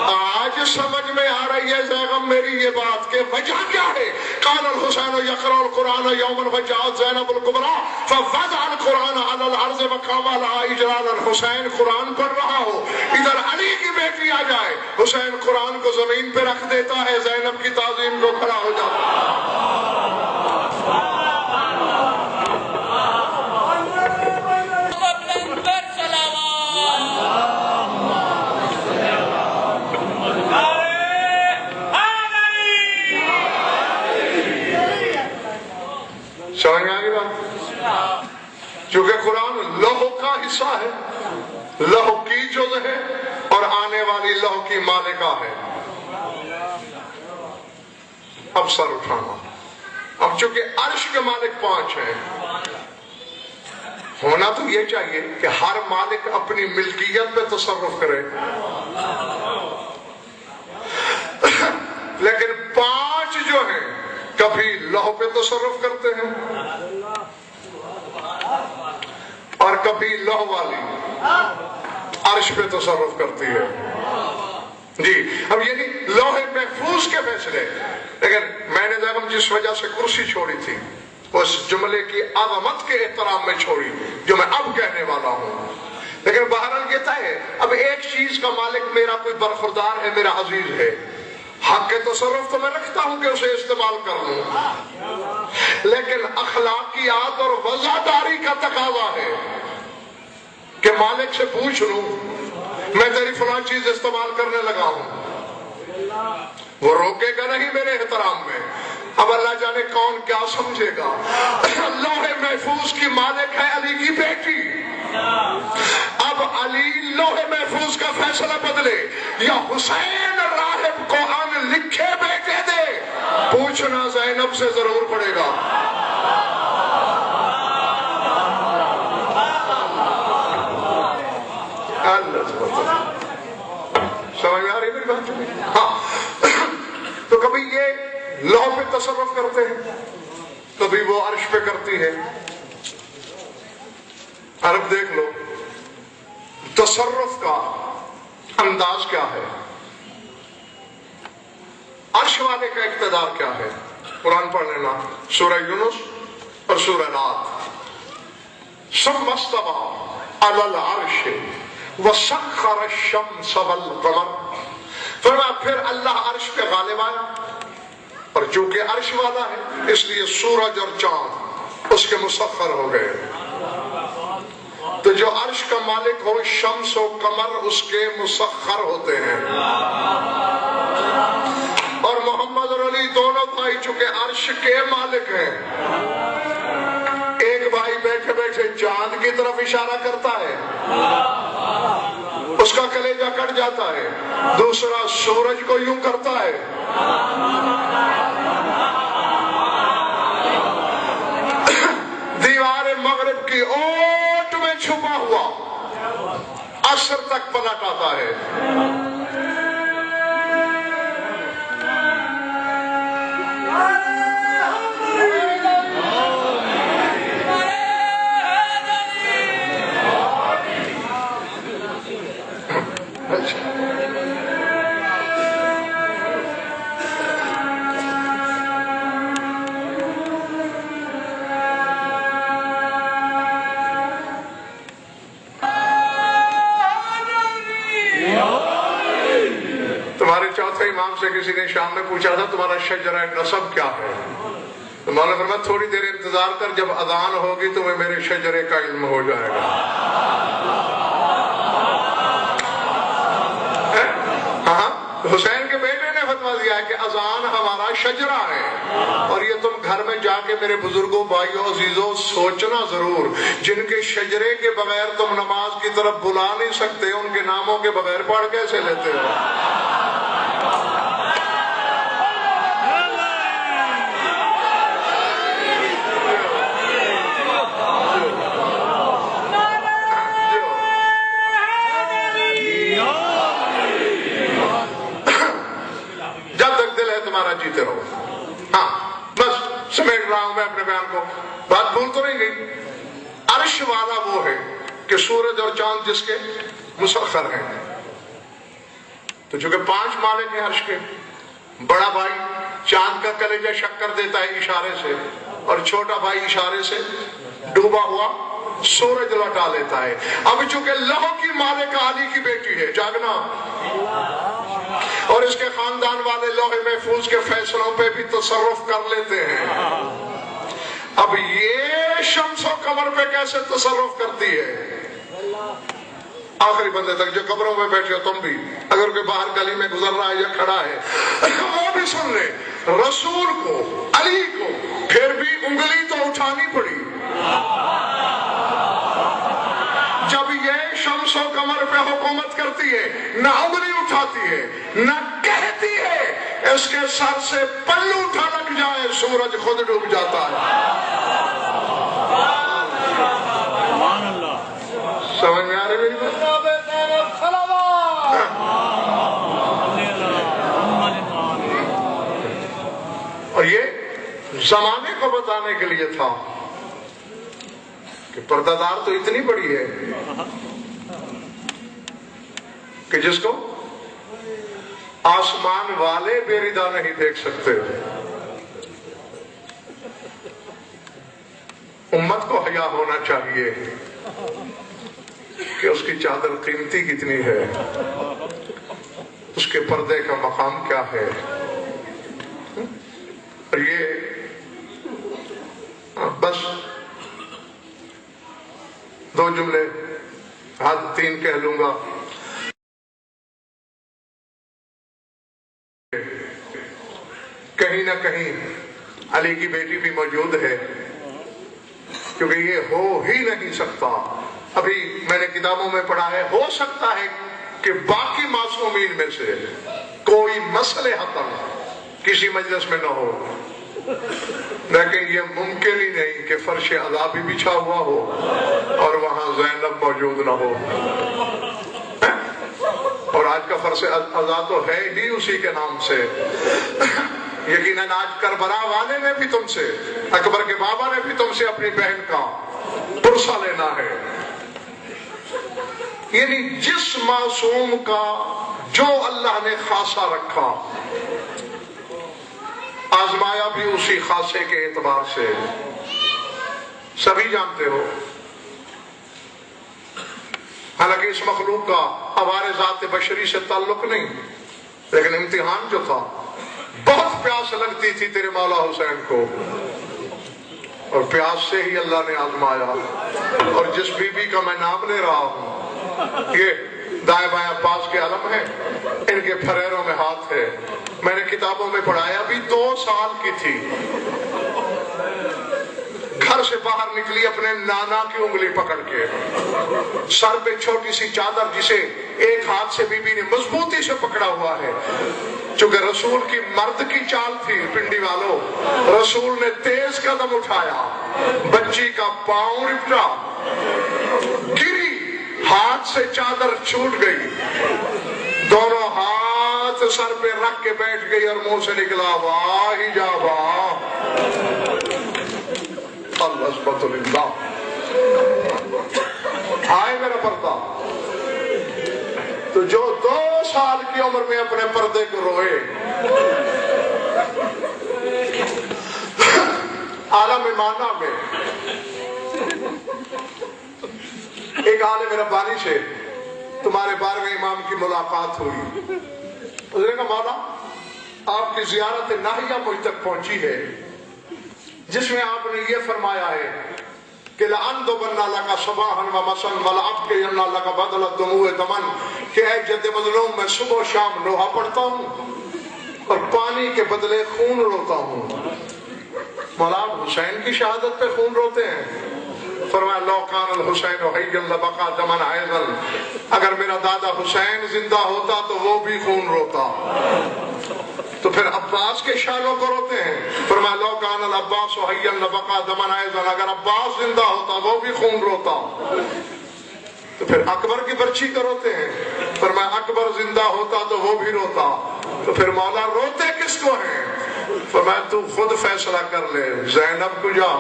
آج سمجھ میں آ رہی ہے زیغم میری یہ بات کہ وجہ کیا ہے. قال الحسین یقرأ القرآن یوما فجاءت زینب الکبریٰ فوضع القرآن علی الارض وقام لها اجلالا. حسین قرآن پڑھ رہا ہو، ادھر علی کی بیٹی آ جائے، حسین قرآن کو زمین پہ رکھ دیتا ہے، زینب کی تعظیم کو کھڑا ہو جاتا ہے. سمجھ میں آگے بات؟ چونکہ قرآن لوح کا حصہ ہے، لوح کی جز ہے، اور آنے والی لوح کی مالکہ ہے. اب سر اٹھانا. اب چونکہ عرش کے مالک 5 ہیں، ہونا تو یہ چاہیے کہ ہر مالک اپنی ملکیت پہ تصرف کرے، لیکن 5 جو ہیں کبھی لوح پہ تصرف کرتے ہیں اور کبھی لوح والی عرش پہ تصرف کرتی ہے. جی اب یعنی لوح محفوظ کے فیصلے. لیکن میں نے جس وجہ سے کرسی چھوڑی تھی، اس جملے کی عظمت کے احترام میں چھوڑی جو میں اب کہنے والا ہوں. لیکن بہرحال یہ طے ہے، اب ایک چیز کا مالک میرا کوئی برخوردار ہے، میرا عزیز ہے. حق کے تصرف تو میں رکھتا ہوں کہ اسے استعمال کر لوں، لیکن اخلاقیات اور وفاداری کا تقاضا ہے کہ مالک سے پوچھ لوں میں تیری فلاں چیز استعمال کرنے لگا ہوں. وہ روکے گا نہیں میرے احترام میں. اب اللہ جانے کون کیا سمجھے گا. لوح محفوظ کی مالک ہے علی کی بیٹی. اب علی لوح محفوظ کا فیصلہ بدلے یا حسین راہب کو ان لکھے بیٹے دے، پوچھنا زینب سے ضرور پڑے گا. سمجھ میں آ رہی میری بات؟ ہاں. تو کبھی یہ لوح پہ تصرف کرتے ہیں، کبھی وہ عرش پہ کرتی ہے. عرب دیکھ لو تصرف کا انداز کیا ہے. عرش والے کا اقتدار کیا ہے؟ قرآن پڑھ لینا، سورہ یونس اور سورہ رات۔ ثم استوى علی العرش وسخر الشمس والقمر، فرمایا پھر اللہ عرش پہ غالب آیا، اور چونکہ عرش والا ہے اس لیے سورج اور چاند اس کے مسخر ہو گئے۔ تو جو عرش کا مالک ہو شمس و قمر اس کے مسخر ہوتے ہیں، اور محمد اور علی دونوں بھائی چونکہ عرش کے مالک ہیں، ایک بھائی بیٹھے بیٹھے چاند کی طرف اشارہ کرتا ہے، اس کا کلیجہ کٹ جاتا ہے، دوسرا سورج کو یوں کرتا ہے، دیوار مغرب کی اوٹ میں چھپا ہوا عصر تک پلٹ آتا ہے۔ تمہارے چوتھے امام سے کسی نے شام میں پوچھا تھا تمہارا شجرہ نسب کیا ہے؟ تو مولانا فرمایا تھوڑی دیر انتظار کر، جب اذان ہوگی تمہیں میرے شجرے کا علم ہو جائے گا۔ ہاں، حسین کے بیٹے نے فتویٰ دیا ہے کہ اذان ہمارا شجرہ ہے، اور یہ تم گھر میں جا کے میرے بزرگوں، بھائیوں، عزیزوں سوچنا ضرور، جن کے شجرے کے بغیر تم نماز کی طرف بلا نہیں سکتے، ان کے ناموں کے بغیر پڑھ کیسے لیتے ہو؟ جیتے رہو۔ ہاں بس سمیٹ رہا ہوں میں اپنے بیان کو، بات بھول تو نہیں گئی۔ عرش والا وہ ہے کہ سورج اور چاند جس کے مسخر ہیں، تو چونکہ 5 مالک ہیں عرش کے، بڑا بھائی چاند کا کلیجہ شکر دیتا ہے اشارے سے، اور چھوٹا بھائی اشارے سے ڈوبا ہوا سورج لٹا لیتا ہے۔ اب چونکہ لوح کی مالک علی کی بیٹی ہے جاگنا، اور اس کے خاندان والے لوح محفوظ کے فیصلوں پہ بھی تصرف کر لیتے ہیں، اب یہ شمس و قمر پہ کیسے تصرف کرتی ہے؟ آخری بندے تک جو قبروں میں بیٹھے ہو تم بھی، اگر کوئی باہر گلی میں گزر رہا ہے یا کھڑا ہے وہ بھی سن لے، رسول کو، علی کو پھر بھی انگلی تو اٹھانی پڑی۔ جب یہ شمس و قمر پہ حکومت کرتی ہے، نہ انگلی اٹھاتی ہے نہ کہتی ہے، اس کے سر سے پلو ٹھنک جائے سورج خود ڈوب جاتا ہے۔ سمجھ میں آ رہی میری بات؟ اور یہ زمانے کو بتانے کے لیے تھا کہ پردہ دار تو اتنی بڑی ہے کہ جس کو آسمان والے بیریدہ نہیں دیکھ سکتے۔ امت کو حیا ہونا چاہیے کہ اس کی چادر قیمتی کتنی ہے، اس کے پردے کا مقام کیا ہے۔ اور یہ بس 2 جملے، حد 3 کہہ لوں گا۔ کہیں نہ کہیں علی کی بیٹی بھی موجود ہے، کیونکہ یہ ہو ہی نہیں سکتا۔ ابھی میں نے کتابوں میں پڑھا ہے، ہو سکتا ہے کہ باقی معصومین میں سے کوئی مسئلہ حتم کسی مجلس میں نہ ہو، لیکن یہ ممکن ہی نہیں کہ فرش عذاب بھی بچھا ہوا ہو اور وہاں زینب موجود نہ ہو۔ اور آج کا فرش عذاب تو ہے ہی اسی کے نام سے۔ یقیناً آج کربلا والے نے بھی تم سے، اکبر کے بابا نے بھی تم سے اپنی بہن کا پرسہ لینا ہے۔ یعنی جس معصوم کا جو اللہ نے خاصہ رکھا بھی اسی خاصے کے اعتبار سے سبھی جانتے ہو، حالانکہ اس مخلوق کا ہمارے ذات بشری سے تعلق نہیں، لیکن امتحان جو تھا، بہت پیاس لگتی تھی تیرے مولا حسین کو، اور پیاس سے ہی اللہ نے آزمایا۔ اور جس بی بی کا میں نام لے رہا ہوں، یہ دائیں بائیں عباس کے علم ہیں، ان کے پھریروں میں ہاتھ ہے۔ میں نے کتابوں میں پڑھایا، بھی 2 سال کی تھی، گھر سے باہر نکلی اپنے نانا کی انگلی پکڑ کے، سر پہ چھوٹی سی چادر جسے ایک ہاتھ سے بی بی نے مضبوطی سے پکڑا ہوا ہے، چونکہ رسول کی مرد کی چال تھی۔ پنڈی والوں، رسول نے تیز قدم اٹھایا، بچی کا پاؤں رپٹا، گری، ہاتھ سے چادر چھوٹ گئی، دونوں ہاتھ سر پہ رکھ کے بیٹھ گئی اور منہ سے نکلا واہ ہی جا واہ، العظمت للہ۔ آئے میرا پردہ، تو جو 2 سال کی عمر میں اپنے پردے کو روئے، عالم مانا میں ایک عالم ربانی سے تمہارے 12ویں امام کی ملاقات ہوئی۔ اس نے کہا مولا آپ کی زیارت ناہیہ مجھ تک پہنچی ہے، جس میں آپ نے یہ فرمایا ہے کہ لَأَنْدُبَنَّ لَكَ صَبَاحًا وَمَسًا وَلَأَبْكِيَنَّ لَكَ بَدْلَ الدُّمُوعِ دَمًا، کہ اے جد مظلوم میں صبح و شام نوحہ پڑھتا ہوں اور پانی کے بدلے خون روتا ہوں۔ مولا آپ حسین کی شہادت پہ خون روتے ہیں؟ فرمایا لو کان الحسین حیا لبقى دما عیضا، اگر میرا دادا حسین زندہ ہوتا تو وہ بھی خون روتا۔ تو پھر عباس کے شانوں کو روتے ہیں؟ فرمایا لو کان العباس حیا لبقى دما عیضا، اگر عباس زندہ ہوتا وہ بھی خون روتا۔ تو پھر اکبر کی برچھی کو روتے ہیں؟ فرمایا اکبر زندہ ہوتا تو وہ بھی روتا۔ تو پھر مولا روتے کس کو ہیں؟ فرمایا تو خود فیصلہ کر لے، زینب کو جا،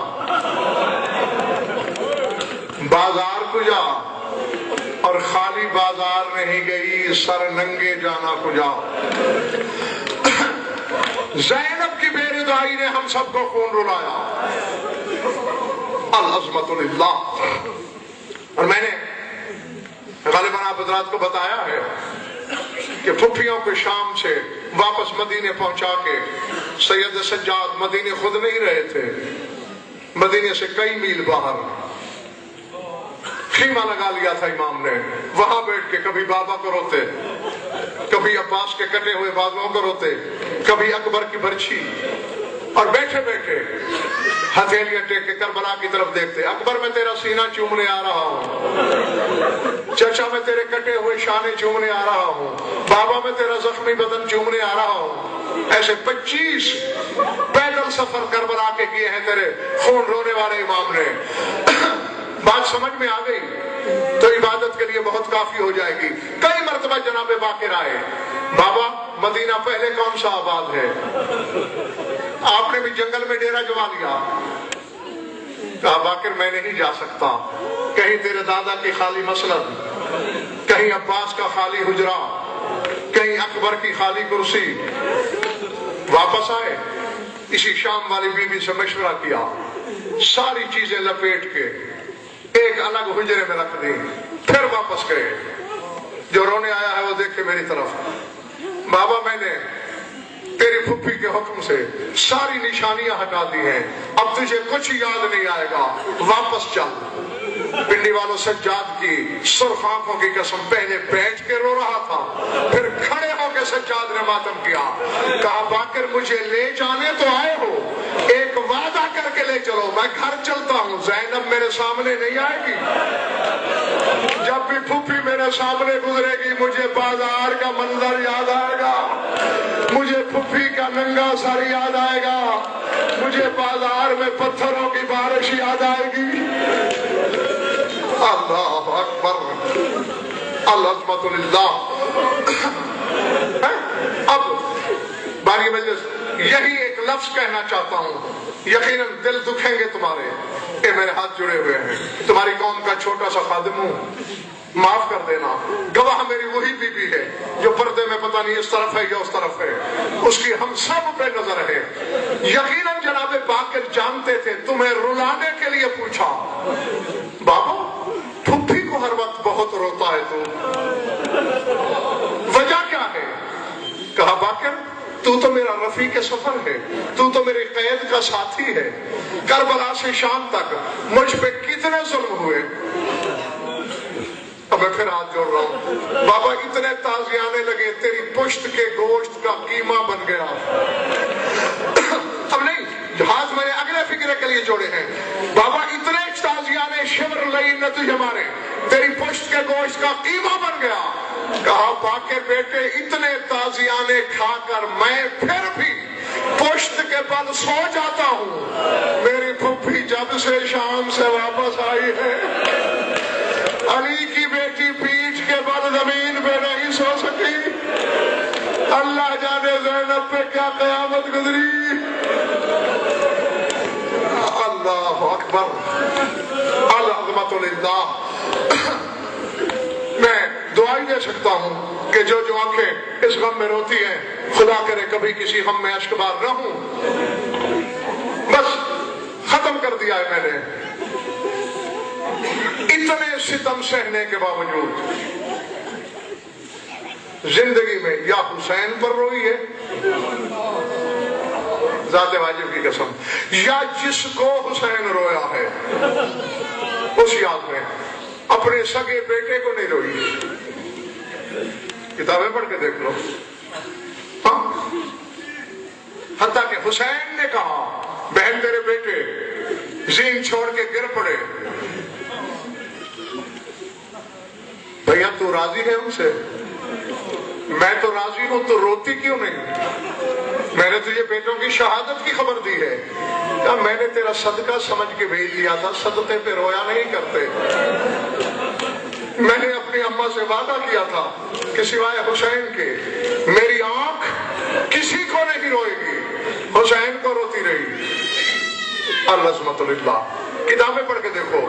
بازار کو جا، اور خالی بازار نہیں گئی، سر ننگے جانا کو جا۔ زینب کی بے رضائی نے ہم سب کو خون رلایا۔ العظمت للہ۔ اور میں نے غالباً آپ حضرات کو بتایا ہے کہ پھپھیوں کو شام سے واپس مدینے پہنچا کے سید سجاد مدینے خود نہیں رہے تھے، مدینے سے کئی میل باہر خیمہ لگا لیا تھا امام نے، وہاں بیٹھ کے کبھی بابا کو روتے، کبھی عباس کے کٹے ہوئے بازوؤں کو روتے، کبھی اکبر کی برچھی، اور بیٹھے بیٹھے ہتھیلیاں ٹیک کے کربلا کی طرف دیکھتے، اکبر میں تیرا سینہ چومنے آ رہا ہوں، چچا میں تیرے کٹے ہوئے شانے چومنے آ رہا ہوں، بابا میں تیرا زخمی بدن چومنے آ رہا ہوں۔ ایسے 25 پیدل سفر کربلا کے کیے ہیں تیرے خون رونے والے امام نے۔ بات سمجھ میں آ گئی تو عبادت کے لیے بہت کافی ہو جائے گی۔ کئی مرتبہ جناب باقر آئے، بابا مدینہ پہلے کون سا آباد ہے؟ آپ نے بھی جنگل میں ڈیرا جما لیا۔ کہا باقر میں نہیں جا سکتا، کہیں تیرے دادا کی خالی مسند، کہیں عباس کا خالی حجرہ، کہیں اکبر کی خالی کرسی۔ واپس آئے، اسی شام والی بی بی سے مشورہ کیا، ساری چیزیں لپیٹ کے ایک الگ حجرے میں رکھ دی، پھر واپس گئے۔ جو رونے آیا ہے وہ دیکھ کے میری طرف، بابا میں نے تیری پھپھی کے حکم سے ساری نشانیاں ہٹا دی ہیں، اب تجھے کچھ یاد نہیں آئے گا، واپس چل۔ پنڈی والوں سجاد کی سرخ آنکھوں کی قسم، پہلے بیٹھ کے رو رہا تھا، پھر کھڑے ہو کے سجاد نے ماتم کیا۔ کہا باقر مجھے لے جانے تو آئے ہو، ایک وعدہ کر کے لے چلو، میں گھر چلتا ہوں، زینب میرے سامنے نہیں آئے گی۔ جب بھی پھپھی میرے سامنے گزرے گی مجھے بازار کا منظر یاد آئے گا، مجھے پھپھی کا ننگا سر یاد آئے گا، مجھے بازار میں پتھروں کی بارش یاد آئے گی۔ اللہ اکبر، العظمت للہ۔ اب باری مجلس یہی ایک لفظ کہنا چاہتا ہوں، یقیناً دل دکھیں گے تمہارے، کہ میرے ہاتھ جڑے ہوئے ہیں، تمہاری قوم کا چھوٹا سا خادم ہوں، معاف کر دینا، گواہ میری وہی بی بی ہے جو پردے میں پتہ نہیں اس طرف ہے یا اس طرف ہے، اس کی ہم سب پہ نظر ہے۔ یقیناً جناب باقر جانتے تھے تمہیں رلانے کے لیے پوچھا، بابا پھپھی کو ہر وقت بہت روتا ہے وجہ کیا ہے؟ کہا باقر تو تو میرا رفیق سفر ہے، تو تو میرے قید کا ساتھی ہے، کربلا سے شام تک مجھ پہ کتنے ظلم ہوئے۔ اب میں پھر ہاتھ جوڑ رہا ہوں، بابا اتنے تازیانے لگے تیری پشت کے گوشت کا قیمہ بن گیا۔ اب نہیں، ہاتھ میں نے اگلے فکرے کے لیے جوڑے ہیں، بابا اتنے تازیانے شمر لئی نہ تجھے مارے تیری پشت کے گوشت کا قیمہ بن گیا۔ کہا باقر بیٹے اتنے تازیانے کھا کر میں پھر بھی پشت کے بل سو جاتا ہوں، میری پھپھی جب سے شام سے واپس آئی ہے علی کی بیٹی پیٹھ کے بل زمین پہ نہیں سو سکی، اللہ جانے زینب پہ کیا قیامت گزری۔ اللہ اکبر، العظمت للہ۔ میں دعائی دے سکتا ہوں کہ جو جو آنکھیں اس غم میں روتی ہیں، خدا کرے کبھی کسی غم میں اشک بار نہ ہوں۔ بس ختم کر دیا ہے میں نے، اتنے ستم سہنے کے باوجود زندگی میں یا حسین پر روئی ہے ذات واجب کی قسم، یا جس کو حسین رویا ہے اس یاد میں اپنے سگے بیٹے کو نہیں روئی۔ کتابیں پڑھ کے دیکھ لو، ہاں، حتیٰ کہ حسین نے کہا بہن تیرے بیٹے زین چھوڑ کے گر پڑے، بھیا تو راضی ہے ان سے؟ میں تو راضی ہوں، تو روتی کیوں نہیں؟ میں نے تجھے بیٹوں کی شہادت کی خبر دی ہے، کہا میں نے تیرا صدقہ سمجھ کے بھیج دیا تھا، صدقے پہ رویا نہیں کرتے۔ میں نے اپنی اماں سے وعدہ کیا تھا کہ سوائے حسین کے میری آنکھ کسی کو نہیں روئے گی، حسین کو روتی رہی۔ العظمت للہ۔ کتابیں پڑھ کے دیکھو،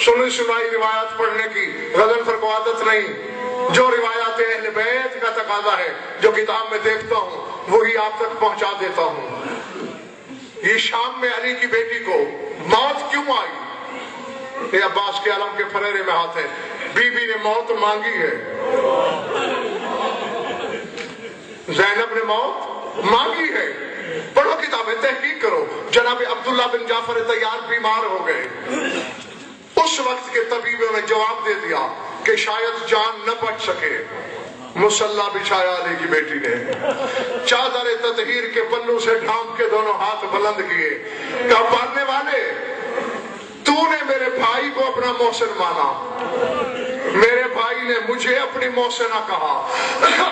سنی سنائی روایات پڑھنے کی غضن پر کو عادت نہیں، جو روایات اہل بیت کا تقاضا ہے جو کتاب میں دیکھتا ہوں وہی آپ تک پہنچا دیتا ہوں۔ یہ شام میں علی کی بیٹی کو موت کیوں آئی؟ یہ عباس کے علم کے پھریرے میں ہاتھ ہے، بی بی نے موت مانگی ہے، زینب نے موت مانگی ہے۔ پڑھو کتابیں، تحقیق کرو۔ جناب عبداللہ بن جعفر طیار بیمار ہو گئے، اس وقت کے طبیبوں نے جواب دے دیا کہ شاید جان نہ بچ سکے، مصلی بچھایا علی کی بیٹی نے، چادر تطہیر کے پلوں سے ڈھانپ کے دونوں ہاتھ بلند کیے، کہا مارنے والے تو نے میرے بھائی کو اپنا محسن مانا، میرے بھائی نے مجھے اپنی محسنہ کہا،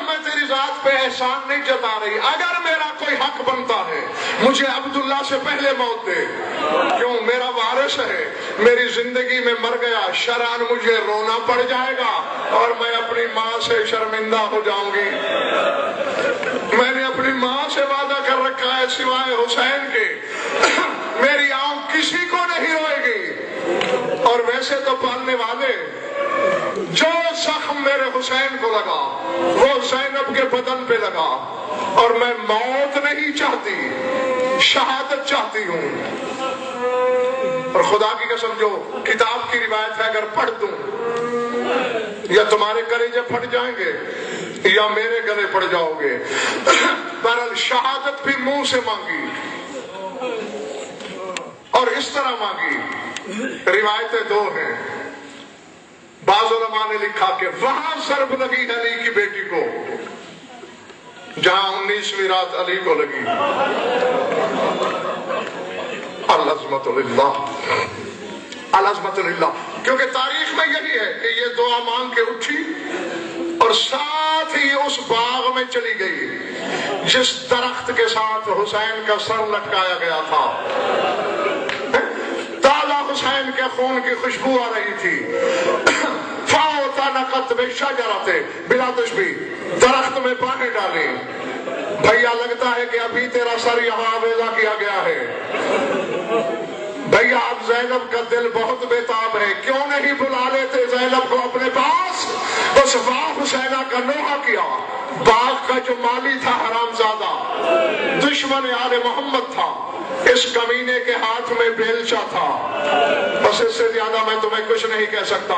میں تیری ذات پہ احسان نہیں جتا رہی، اگر میرا کوئی حق بنتا ہے مجھے عبداللہ سے پہلے موت دے، کیوں میرا وارث ہے، میری زندگی میں مر گیا شرعاً مجھے رونا پڑ جائے گا اور میں اپنی ماں سے شرمندہ ہو جاؤں گی۔ میں نے اپنی ماں سے وعدہ کر رکھا ہے سوائے حسین کے میری آنکھ کسی کو نہیں روئے گی، اور ویسے تو پالنے والے جو زخم میرے حسین کو لگا وہ زینب کے بدن پہ لگا، اور میں موت نہیں چاہتی، شہادت چاہتی ہوں۔ اور خدا کی قسم جو کتاب کی روایت ہے اگر پڑھ دوں یا تمہارے کلیجے پھٹ جائیں گے یا میرے گلے پڑ جاؤ گے۔ بہرحال شہادت بھی منہ سے مانگی اور اس طرح مانگی، روایتیں دو ہیں۔ بعض علماء نے لکھا کہ وہاں ضرب لگی علی کی بیٹی کو جہاں 19ویں رات علی کو لگی۔ العظمت للہ، العظمت للہ۔ کیونکہ تاریخ میں یہی ہے کہ یہ دعا مانگ کے اٹھی اور ساتھ ہی اس باغ میں چلی گئی جس درخت کے ساتھ حسین کا سر لٹکایا گیا تھا۔ تازہ حسین کے خون کی خوشبو آ رہی تھی۔ فَأَوْتَنَقَتْ بِالشَّجَرَةِ بِلَا تَشْبِيهٍ، درخت میں باہیں ڈالی، بھیا لگتا ہے کہ ابھی تیرا سر یہاں آویزہ کیا گیا ہے، بھیا اب زینب کا دل بہت بےتاب ہے، کیوں نہیں بلا لیتے زینب کو اپنے پاس؟ اس باغ حسینہ کا نوحہ کیا، باغ کا جو مالی تھا حرام زادہ، دشمن آل محمد تھا، اس کمینے کے ہاتھ میں بیلچا تھا، بس اس سے زیادہ میں تمہیں کچھ نہیں کہہ سکتا۔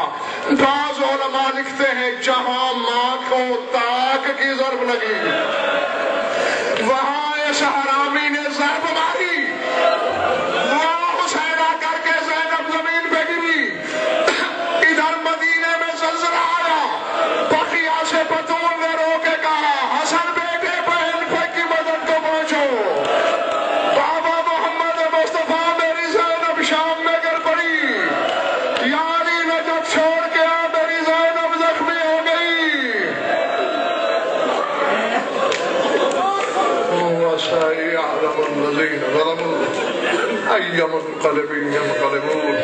بعض علماء لکھتے ہیں جہاں ماں کو تاک کی ضرب لگی وہاں اس حرامی نے ضرب ماری، وہ حسینہ کر کے زینب زمین پہ گری۔ ادھر مدینے میں زلزلہ آیا، بقیہ سے بطول نے رو کے کہا حسن بیٹے بہن پہ کی مدد کو پہنچو، بابا محمد مصطفیٰ میری زینب شام میں گر پڑی، یعنی نجف چھوڑ کے میری زینب زخمی ہو گئی۔ وسيعلم الذين ظلموا أي منقلب ينقلبون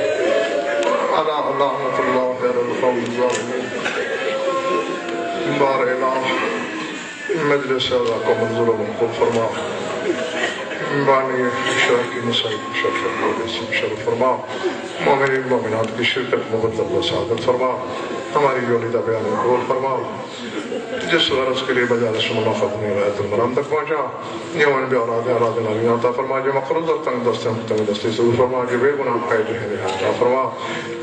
ألا لعنة الله على القوم الظالمين۔ بار الہ مجلس کو منظور و منقول فرما، بانی شرح کی نسائی شرف فرما، مومنین مومنات کی شرکت مبدل و سعادت فرما، ہماری یولیدہ بیان قبول فرما، جس غرض کے لیے مجالس ملاقات نے غایت المرام تک پہنچا، یومن بھی اولاد نالی عطا فرما، جو مقروض اور تنگ دست ہم تنگ دستی سے فرما، جو بے گناہ قید ہے عطا فرما،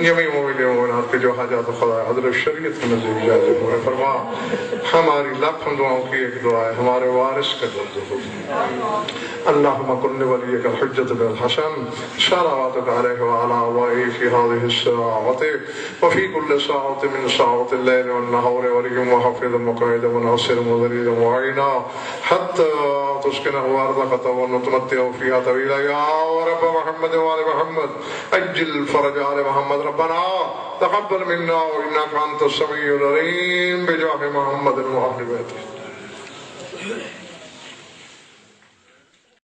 یمی مومنات کے جو حاجات خدا عدل شریعت کے نزدیک جائز ہوئے فرما۔ ہماری لاکھوں دعاؤں کی ایک دعا ہے، ہمارے وارث کا درد اللہم کن ولیک الحجت بالحسن صلواتک علیہ وعلی آبائہ فی هذه الساعة وفی کل ساعة من ساعات اللیل والنہار ولیم وحفظ مقعد وناصر مذرید معینا حتی تسکنہ ارضک ونتمتع فیہا طویلا یا رب محمد وآل محمد اجل فرج آل محمد ربنا تقبل منا وإنک انت السمیع العلیم بجاہ محمد وآل بیتہ۔